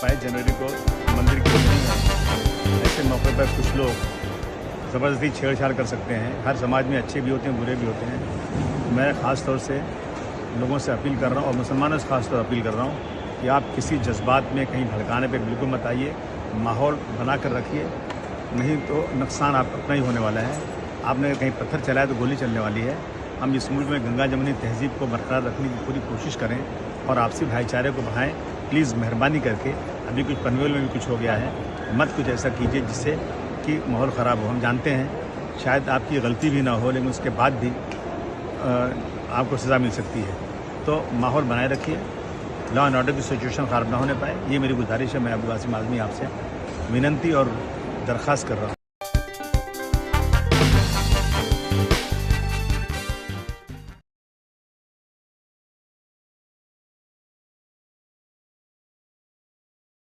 22 जनवरी को मंदिर की ओपनिंग है। ऐसे मौके पर कुछ लोग ज़बरदस्ती छेड़छाड़ कर सकते हैं। हर समाज में अच्छे भी होते हैं, बुरे भी होते हैं। मैं ख़ास तौर से लोगों से अपील कर रहा हूँ और मुसलमानों से ख़ास तौर अपील कर रहा हूँ कि आप किसी जज्बात में कहीं भड़काने पे बिल्कुल मत आइए। माहौल बना कर रखिए, नहीं तो नुकसान आप अपना ही होने वाला है। आपने कहीं पत्थर चलाया तो गोली चलने वाली है। हम इस मुल्क में गंगा जमुनी तहज़ीब को बरकरार रखने की पूरी कोशिश करें और आपसी भाईचारे को बढ़ाएं। प्लीज़ मेहरबानी करके, अभी कुछ पनवेल में भी कुछ हो गया है, मत कुछ ऐसा कीजिए जिससे कि माहौल ख़राब हो। हम जानते हैं शायद आपकी गलती भी ना हो, लेकिन उसके बाद भी आपको सज़ा मिल सकती है। तो माहौल बनाए रखिए, लॉ एंड ऑर्डर की सिचुएशन ख़राब ना होने पाए, ये मेरी गुजारिश है। मैं अबू आसिम आज़मी आपसे विनंती और दरख्वास्त कर रहा हूँ।